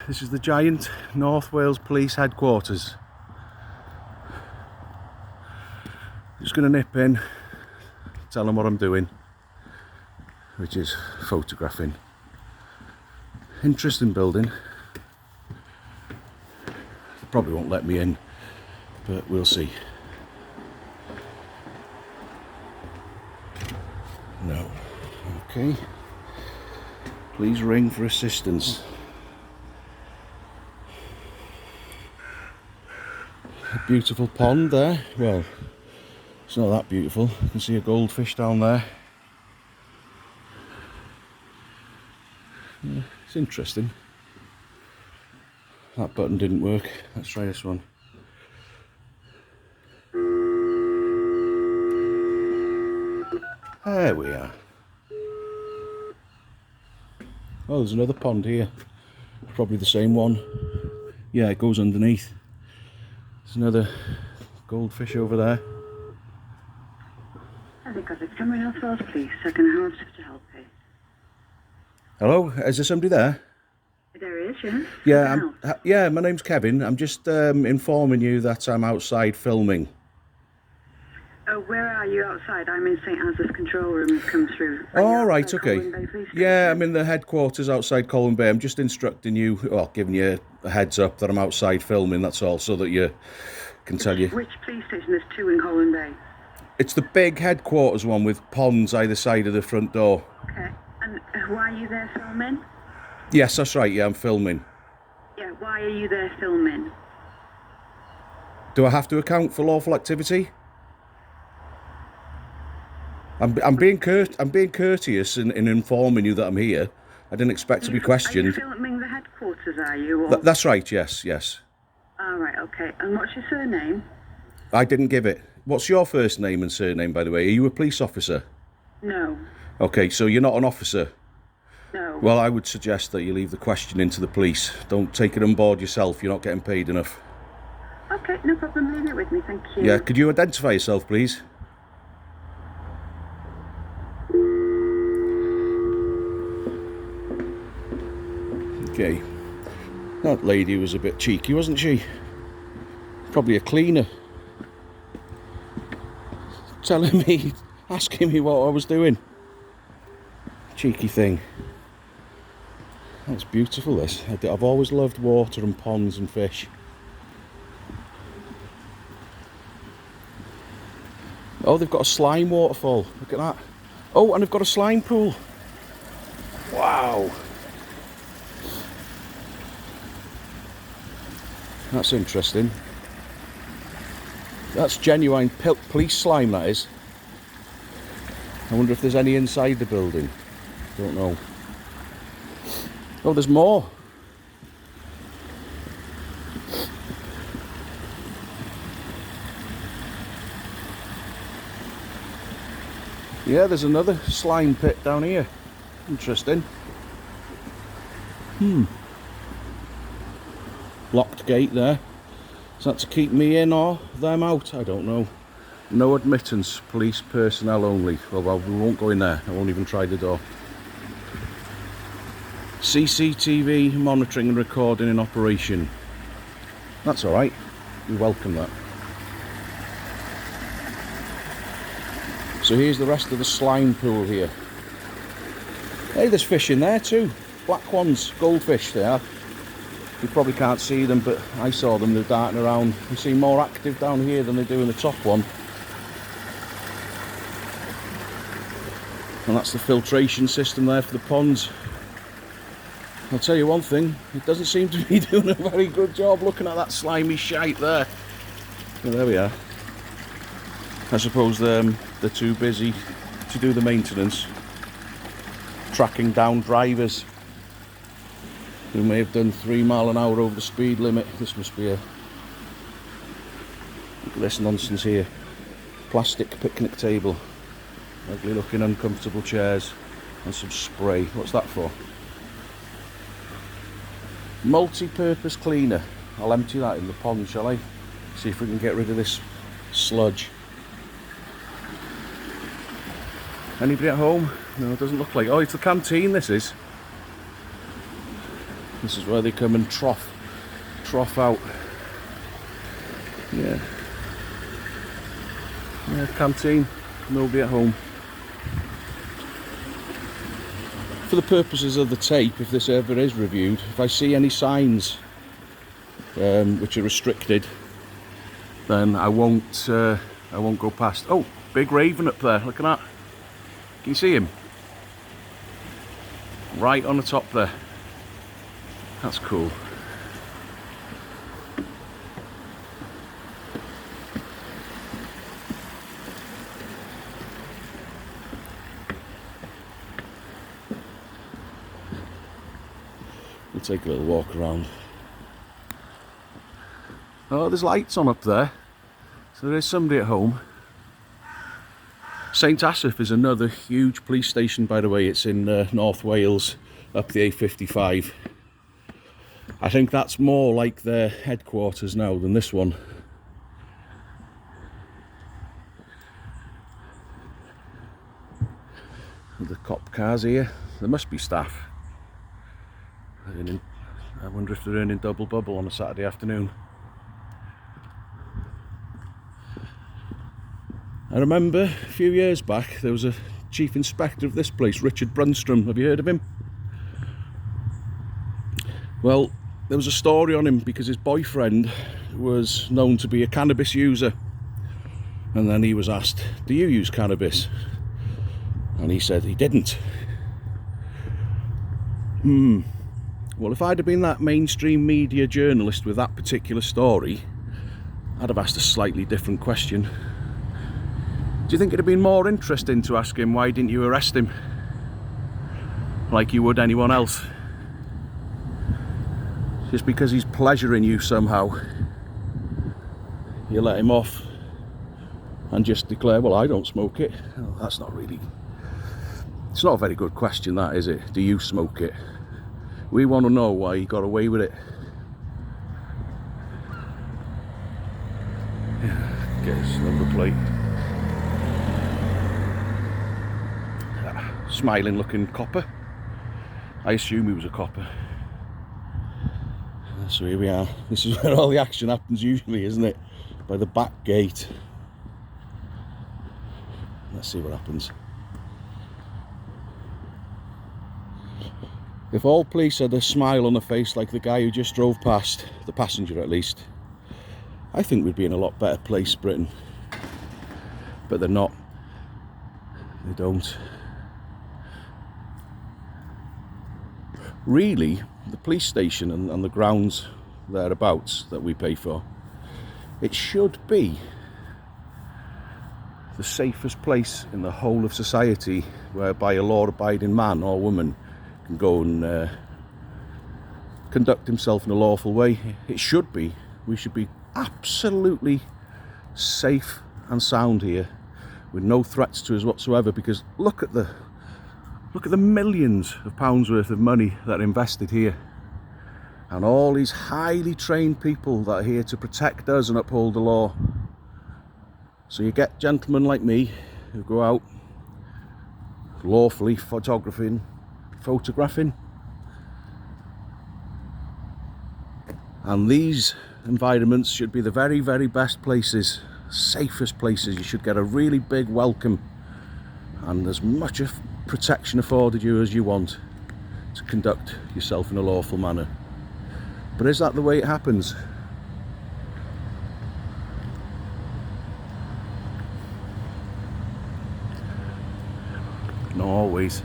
This is the giant North Wales Police Headquarters. Just going to nip in, tell them what I'm doing, which is photographing. Interesting building. They probably won't let me in, but we'll see. No. Okay. Please ring for assistance. A beautiful pond there. Well, it's not that beautiful. You can see a goldfish down there. Yeah, it's interesting. That button didn't work. Let's try this one. There we are. Oh, there's another pond here. Probably the same one. Yeah, it goes underneath. There's another goldfish over there. I think I've come else else, please. Second half to help you. Hello, is there somebody there? There is, yes. Yeah, my name's Kevin. I'm just informing you that I'm outside filming. Oh, where are you outside? I'm in St. Anne's control room. Has come through. Oh, right, okay. Yeah, I'm in the headquarters outside Colwyn Bay. I'm just instructing you, well, giving you a heads up that I'm outside filming, that's all, so that you can tell you. Which police station? There's two in Colwyn Bay. It's the big headquarters one with ponds either side of the front door. Okay. And why are you there filming? Yes, that's right, yeah, I'm filming. Yeah, why are you there filming? Do I have to account for lawful activity? I'm being courteous in informing you that I'm here. I didn't expect to be questioned. Are you filming the headquarters, are you? Or? That's right, yes. All right, okay. And what's your surname? I didn't give it. What's your first name and surname, by the way? Are you a police officer? No. Okay, so you're not an officer? No. Well, I would suggest that you leave the questioning to the police. Don't take it on board yourself. You're not getting paid enough. Okay, no problem. Leave it with me, thank you. Yeah, could you identify yourself, please? Okay. That lady was a bit cheeky, wasn't she? Probably a cleaner. Telling me, asking me what I was doing. Cheeky thing. That's beautiful, this. I've always loved water and ponds and fish. Oh, they've got a slime waterfall. Look at that. Oh, and they've got a slime pool. Wow. That's interesting. That's genuine police slime, that is. I wonder if there's any inside the building. Don't know. Oh, there's more. Yeah, there's another slime pit down here. Interesting. Locked gate there. Is that to keep me in or them out? I don't know. No admittance, police personnel only. Well, we won't go in there. I won't even try the door. CCTV monitoring and recording in operation. That's all right. We welcome that. So here's the rest of the slime pool here. Hey, there's fish in there too. Black ones, goldfish they are. You probably can't see them, but I saw them, they're darting around. They seem more active down here than they do in the top one. And that's the filtration system there for the ponds. I'll tell you one thing, it doesn't seem to be doing a very good job looking at that slimy shite there. Well, there we are. I suppose they're too busy to do the maintenance. Tracking down drivers who may have done 3 miles an hour over the speed limit. This must be a... Look at this nonsense here. Plastic picnic table. Ugly looking uncomfortable chairs. And some spray. What's that for? Multi-purpose cleaner. I'll empty that in the pond, shall I? See if we can get rid of this sludge. Anybody at home? No, it doesn't look like... Oh, it's the canteen, this is. This is where they come and trough out. Yeah. Yeah, canteen, nobody at home. For the purposes of the tape, if this ever is reviewed, if I see any signs which are restricted, then I won't go past. Oh, big raven up there, look at that. Can you see him? Right on the top there. That's cool. We'll take a little walk around. Oh, there's lights on up there, so there is somebody at home. St Asaph is another huge police station, by the way. It's in North Wales, up the A55. I think that's more like their headquarters now than this one. The cop cars here, there must be staff. I wonder if they're earning double bubble on a Saturday afternoon. I remember a few years back there was a chief inspector of this place, Richard Brunstrom. Have you heard of him? Well, there was a story on him because his boyfriend was known to be a cannabis user, and then he was asked, do you use cannabis? And he said he didn't. Well, if I'd have been that mainstream media journalist with that particular story, I'd have asked a slightly different question. Do you think it'd have been more interesting to ask him, why didn't you arrest him like you would anyone else? Just because he's pleasuring you somehow, you let him off and just declare, well, I don't smoke it. Oh, that's not really, it's not a very good question, that, is it? Do you smoke it? We want to know why he got away with it. Get his number plate. Smiling looking copper. I assume he was a copper. So here we are. This is where all the action happens usually, isn't it? By the back gate. Let's see what happens. If all police had a smile on their face like the guy who just drove past, the passenger at least, I think we'd be in a lot better place, Britain. But they're not. They don't. Really, the police station and the grounds thereabouts that we pay for, it should be the safest place in the whole of society whereby a law-abiding man or woman can go and conduct himself in a lawful way. It should be. We should be absolutely safe and sound here with no threats to us whatsoever, because look at the millions of pounds worth of money that are invested here, and all these highly trained people that are here to protect us and uphold the law. So you get gentlemen like me who go out lawfully photographing, and these environments should be the very, very best places, safest places. You should get a really big welcome and as much of protection afforded you as you want to conduct yourself in a lawful manner. But is that the way it happens? Not always.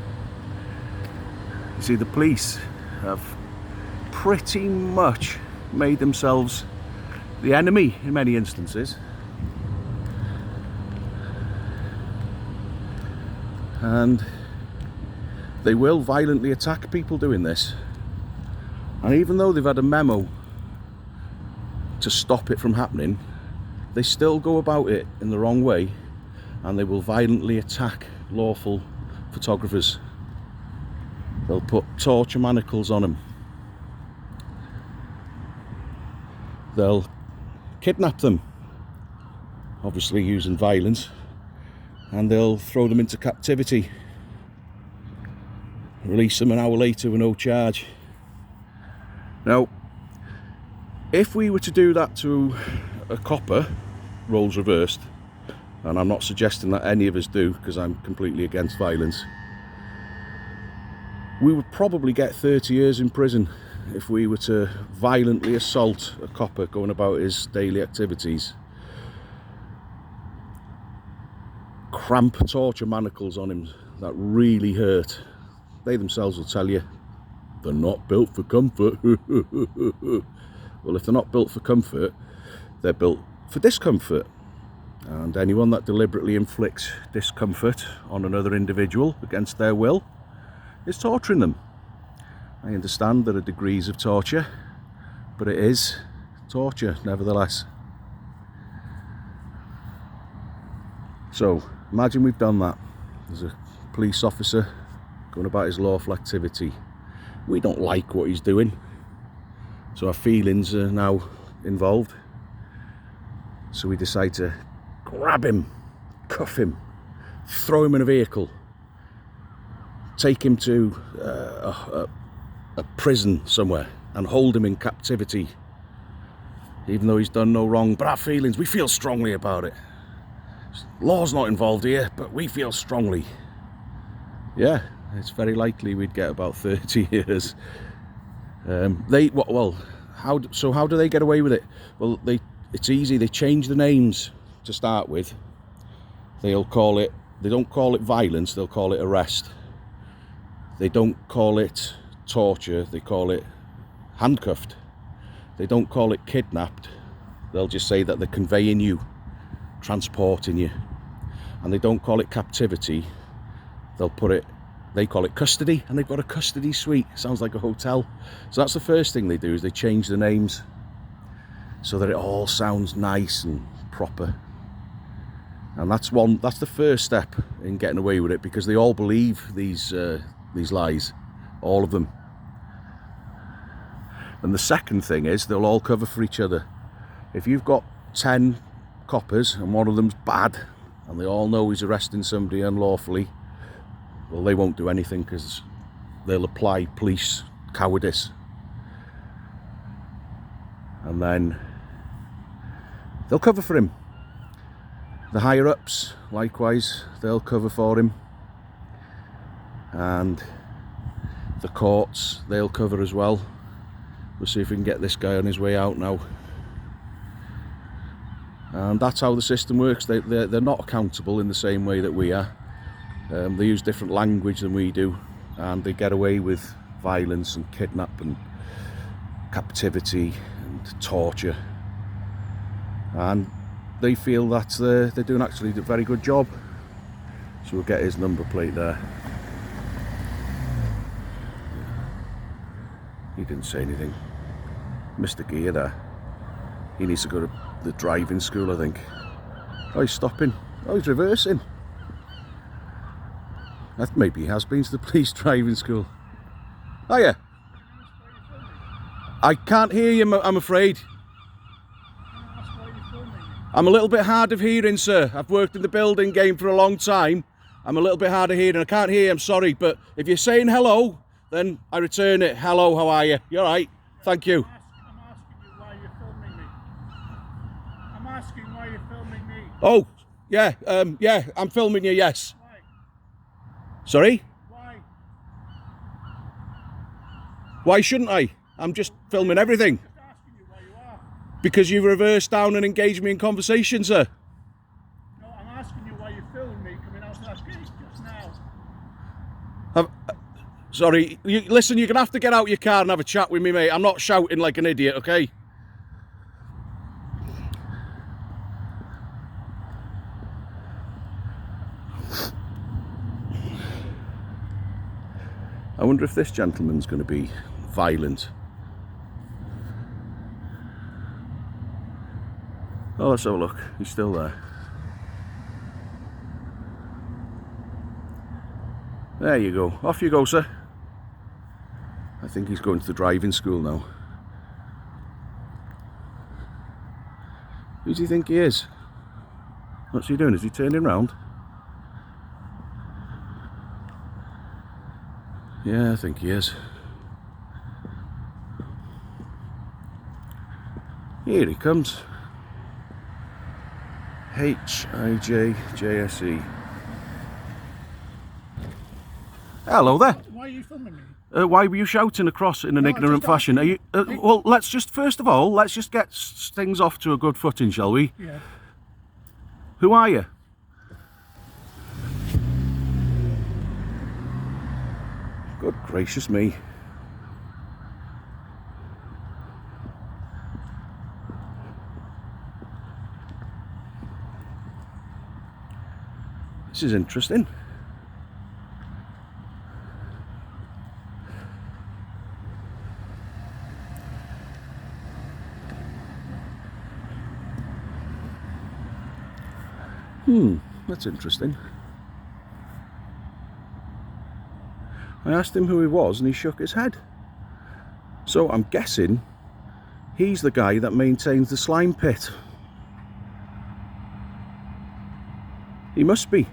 You see, the police have pretty much made themselves the enemy in many instances. And they will violently attack people doing this. And even though they've had a memo to stop it from happening, they still go about it in the wrong way, and they will violently attack lawful photographers. They'll put torture manacles on them. They'll kidnap them, obviously using violence, and they'll throw them into captivity, release them an hour later with no charge. Now, if we were to do that to a copper, roles reversed, and I'm not suggesting that any of us do because I'm completely against violence, we would probably get 30 years in prison if we were to violently assault a copper going about his daily activities. Cramp torture manacles on him that really hurt. They themselves will tell you they're not built for comfort. Well, if they're not built for comfort, they're built for discomfort. And anyone that deliberately inflicts discomfort on another individual against their will is torturing them. I understand there are degrees of torture, but it is torture nevertheless. So imagine we've done that. There's a police officer going about his lawful activity. We don't like what he's doing, so our feelings are now involved. So we decide to grab him, cuff him, throw him in a vehicle, take him to a prison somewhere and hold him in captivity, even though he's done no wrong. But our feelings, we feel strongly about it. Law's not involved here, but we feel strongly. Yeah, it's very likely we'd get about 30 years. How do they get away with it? Well, it's easy. They change the names to start with. They don't call it violence, they'll call it arrest. They don't call it torture, they call it handcuffed. They don't call it kidnapped, they'll just say that they're conveying you, transporting you. And they don't call it captivity, they call it custody, and they've got a custody suite. Sounds like a hotel. So that's the first thing they do, is they change the names so that it all sounds nice and proper. And that's the first step in getting away with it, because they all believe these lies, all of them. And the second thing is they'll all cover for each other. If you've got 10 coppers and one of them's bad and they all know he's arresting somebody unlawfully, well, they won't do anything because they'll apply police cowardice. And then they'll cover for him. The higher ups, likewise, they'll cover for him. And the courts, they'll cover as well. We'll see if we can get this guy on his way out now. And that's how the system works. They're not accountable in the same way that we are. They use different language than we do, and they get away with violence and kidnap and captivity and torture. And they feel that they're doing actually a very good job. So we'll get his number plate there. He didn't say anything. Mr. Gear there. He needs to go to the driving school, I think. Oh, he's stopping. Oh, he's reversing. That maybe he has been to the police driving school. Oh yeah. I can't hear you, I'm afraid. I'm a little bit hard of hearing, sir. I've worked in the building game for a long time. I'm a little bit hard of hearing. I can't hear you, I'm sorry. But if you're saying hello, then I return it. Hello, how are you? You all right? Thank you. I'm asking you why you're filming me. I'm asking why you're filming me. Oh, yeah, I'm filming you, yes. Why? Sorry? Why? Why shouldn't I? I'm just filming everything. I'm just asking you why you are. Because you reversed down and engaged me in conversation, sir. No, I'm asking you why you're filming me coming out of that gate just now. Sorry, listen, you're going to have to get out your car and have a chat with me, mate. I'm not shouting like an idiot, okay? I wonder if this gentleman's going to be violent. Oh, let's have a look. He's still there. There you go. Off you go, sir. I think he's going to the driving school now. Who does he think he is? What's he doing? Is he turning round? Yeah, I think he is. Here he comes. H-I-J-J-S-E. Hello there. Why are you filming me? Why were you shouting across in an ignorant just fashion? Are you? asking. Well, let's just first of all, let's just get things off to a good footing, shall we? Yeah. Who are you? Good gracious me. This is interesting. That's interesting. I asked him who he was and he shook his head. So I'm guessing he's the guy that maintains the slime pit. He must be.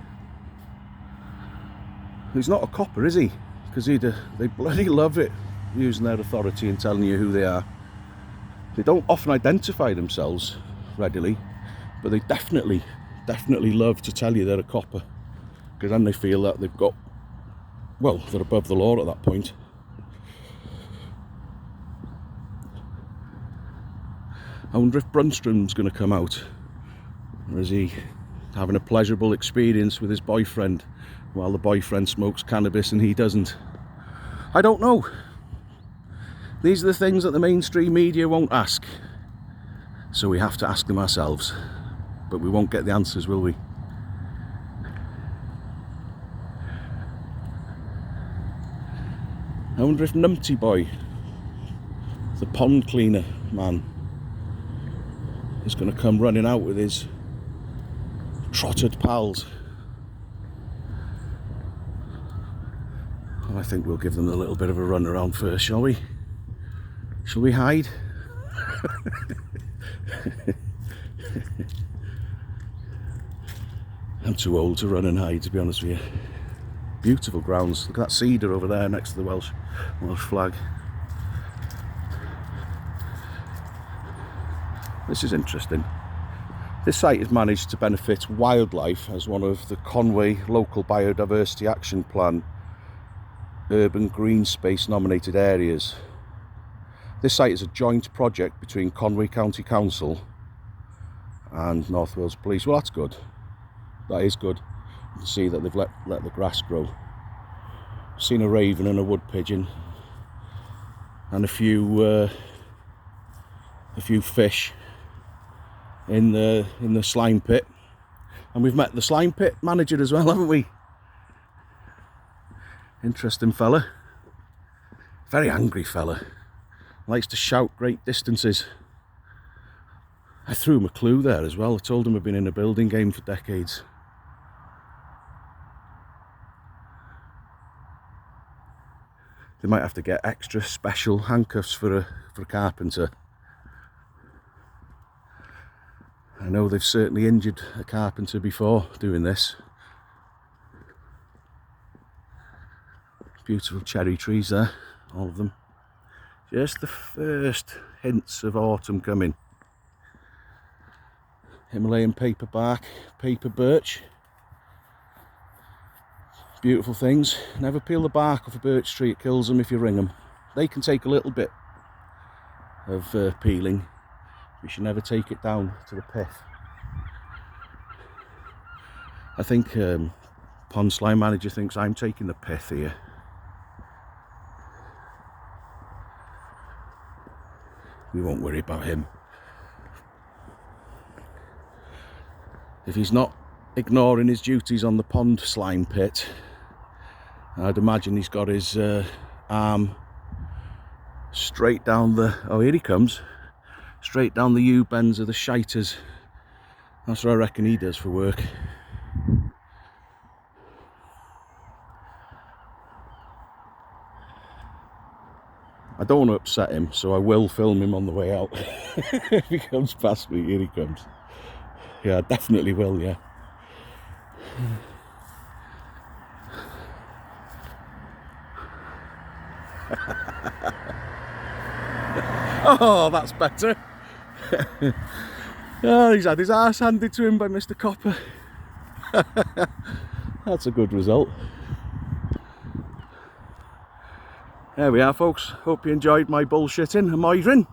He's not a copper, is he? Because they bloody love it, using their authority and telling you who they are. They don't often identify themselves readily, but they definitely love to tell you they're a copper, because then they feel that they've got, well, they're above the law at that point. I wonder if Brunstrom's going to come out, or is he having a pleasurable experience with his boyfriend while the boyfriend smokes cannabis and he doesn't? I don't know. These are the things that the mainstream media won't ask, so we have to ask them ourselves, but we won't get the answers, will we? I wonder if Numpty Boy, the pond cleaner man, is going to come running out with his trotted pals. I think we'll give them a little bit of a run around first, shall we? Shall we hide? I'm too old to run and hide, to be honest with you. Beautiful grounds. Look at that cedar over there next to the Welsh flag. This is interesting. This site has managed to benefit wildlife as one of the Conway Local Biodiversity Action Plan urban green space nominated areas. This site is a joint project between Conway County Council and North Wales Police. Well, that's good. That is good. You can see that they've let the grass grow. Seen a raven and a wood pigeon and a few fish in the slime pit, and we've met the slime pit manager as well, haven't we? Interesting fella, very angry fella, likes to shout great distances. I threw him a clue there as well. I told him I've been in a building game for decades. They might have to get extra special handcuffs for a carpenter. I know they've certainly injured a carpenter before doing this. Beautiful cherry trees there, all of them. Just the first hints of autumn coming. Himalayan paperbark, paper birch. Beautiful things. Never peel the bark off a birch tree, it kills them if you ring them. They can take a little bit of peeling. You should never take it down to the pith. I think Pond Slime Manager thinks I'm taking the pith here. We won't worry about him. If he's not ignoring his duties on the pond slime pit, I'd imagine he's got his arm straight down the, oh here he comes, straight down the U-bends of the shiters. That's what I reckon he does for work. I don't want to upset him, so I will film him on the way out. If he comes past me, here he comes. Yeah, I definitely will, yeah. Oh, that's better. Oh, he's had his arse handed to him by Mr. Copper. That's a good result. There we are, folks. Hope you enjoyed my bullshitting and moithering.